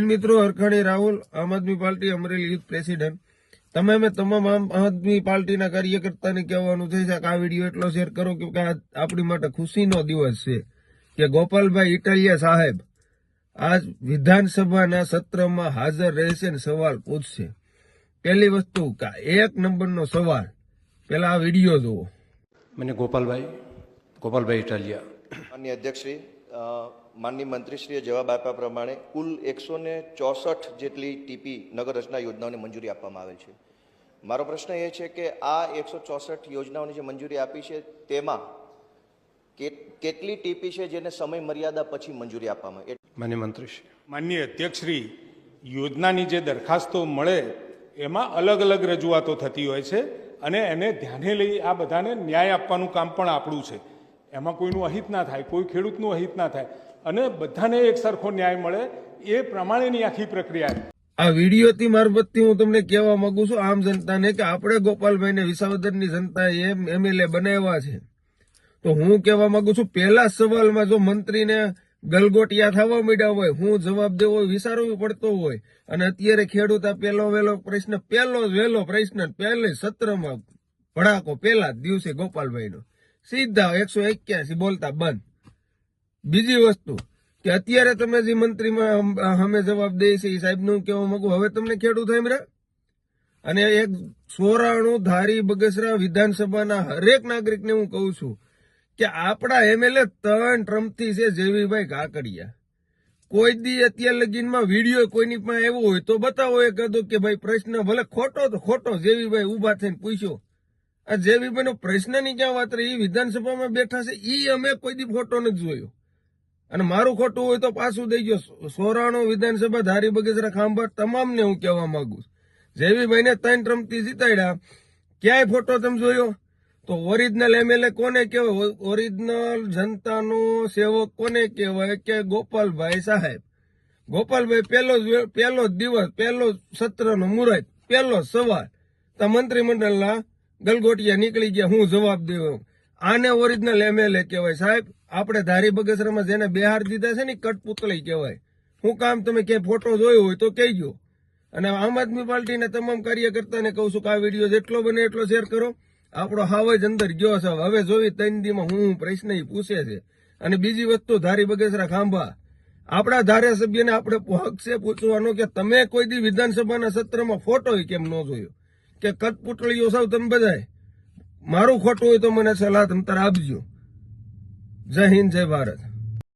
મિત્રો, હરખાણી રાહુલ, આમ આદમી party Amreli youth president. તમામ આમ આદમી પાર્ટીના કાર્યકર્તાને કહેવાનું છે કે આ વિડીયો એટલો શેર કરો કે આપણી માટે ખુશીનો દિવસ છે કે ગોપાલભાઈ ઇટાલિયા સાહેબ આજ વિધાનસભાના સત્રમાં હાજર રહેશે ને સવાલ પૂછશે. પહેલી વસ્તુ, એક નંબરનો સવાલ, પેલા આ વિડીયો જુઓ. મને ગોપાલભાઈ ઇટાલિયા. માનનીય અધ્યક્ષશ્રી, માનનીય મંત્રીશ્રીએ જવાબ આપ્યા પ્રમાણે કુલ 164 જેટલી ટીપી નગર રચના યોજનાઓને મંજૂરી આપવામાં આવેલ છે. મારો પ્રશ્ન એ છે કે આ 164 યોજનાઓની જે મંજૂરી આપી છે તેમાં કેટલી ટીપી છે જેને સમય મર્યાદા પછી મંજૂરી આપવામાં આવે? માન્ય મંત્રીશ્રી. માનનીય અધ્યક્ષશ્રી, યોજનાની જે દરખાસ્તો મળે એમાં અલગ અલગ રજૂઆતો થતી હોય છે અને એને ધ્યાને લઈ આ બધાને ન્યાય આપવાનું કામ પણ આપણું છે. એમાં કોઈનું અહિત ના થાય, કોઈ ખેડૂતનું અહિત ના થાય અને બધાને એક સરખો ન્યાય મળે એ પ્રમાણેની આખી પ્રક્રિયા. આ વિડીયોથી મારફતથી હું તમને કહેવા માંગુ છું આમ જનતાને કે આપણે ગોપાલભાઈને વિસાવદરની જનતાએ એમએલએ બનાવ્યા છે. તો હું કહેવા માંગુ છું, પહેલા સવાલમાં જો મંત્રીને ગલગોટિયા થવા માંડ્યા હોય, હું જવાબ દેવો વિચારવું પડતો હોય, અને અત્યારે ખેડૂત આ પહેલો વહેલો પ્રશ્ન પહેલે સત્રમાં ભડાકો પહેલા જ દિવસે ગોપાલભાઈનો સીધા 181 બોલતા બંધ. બીજી વસ્તુ કે અત્યારે તમે જે મંત્રીમાં અમે જવાબ દઈએ છીએ એ સાહેબનું કહેવા માંગુ, હવે તમને ખેડૂત સાંભળ્યા. અને એક 94 ધારી બગસરા વિધાનસભાના હરેક નાગરિકને હું કહું છું કે આપણા એમએલએ 3 ટ્રમ્પથી છે જેવીભાઈ કાકડિયા. કોઈ દી અત્યાર લગીનમાં વિડીયો કોઈની પાસે આવ્યો હોય તો બતાવો એ કહેતો કે ભાઈ પ્રશ્ન ભલે ખોટો તો ખોટો, જેવીભાઈ ઉભા થઈને પૂછ્યો. આ જેવીભાઈનો પ્રશ્નની ક્યાં વાત રહી? વિધાનસભામાં બેઠા છે એ અમે કોઈ દી ફોટો નથી જોયો. અને મારું ખોટું હોય તો પાછું દઈ ગયો. 94 વિધાનસભા ધારી બગસરા ખાંભા તમામને હું કહેવા માંગુ છું, જેવીભાઈને 3 ટ્રમ્પથી જીતાડ્યા, ક્યાંય ફોટો તમે જોયો? તો ઓરિજિનલ એમએલએ કોને કહેવાય? ઓરિજિનલ જનતાનો સેવક કોને કહેવાય? કે ગોપાલભાઈ સાહેબ. ગોપાલભાઈ પહેલો દિવસ, પહેલો સત્રનો મુહૂર્ત, પહેલો સવાલ તો મંત્રીમંડળના ગલગોટિયા નીકળી ગયા, હું જવાબ દેવો. આને ઓરિજિનલ એમએલએ કહેવાય. સાહેબ, આપણે ધારી બગસરામાં જેને બિહાર દીધા છે ને કઠપુતળી કહેવાય. હું કામ તમે ક્યાંય ફોટો જોયો હોય તો કહેજો. અને આમ આદમી પાર્ટીના તમામ કાર્યકર્તાને કહું છું કે આ વિડીયો જેટલો બને એટલો શેર કરો. આપણો હાવજ અંદર ગયો છે, હવે જોવી 3 દીમાં હું પ્રશ્ન પૂછે છે. અને બીજી વસ્તુ, ધારી બગસરા ખાંભા, આપણા ધારાસભ્યને આપણે હક છે પૂછવાનો કે તમે કોઈ દી વિધાનસભાના સત્રમાં ફોટો કેમ ન જોયો? કે કઠપુતળીઓ સૌ તમે બધાય. મારું ખોટું હોય તો મને સલાહ તમ તાર આપજો. જય હિન્દ, જય ભારત.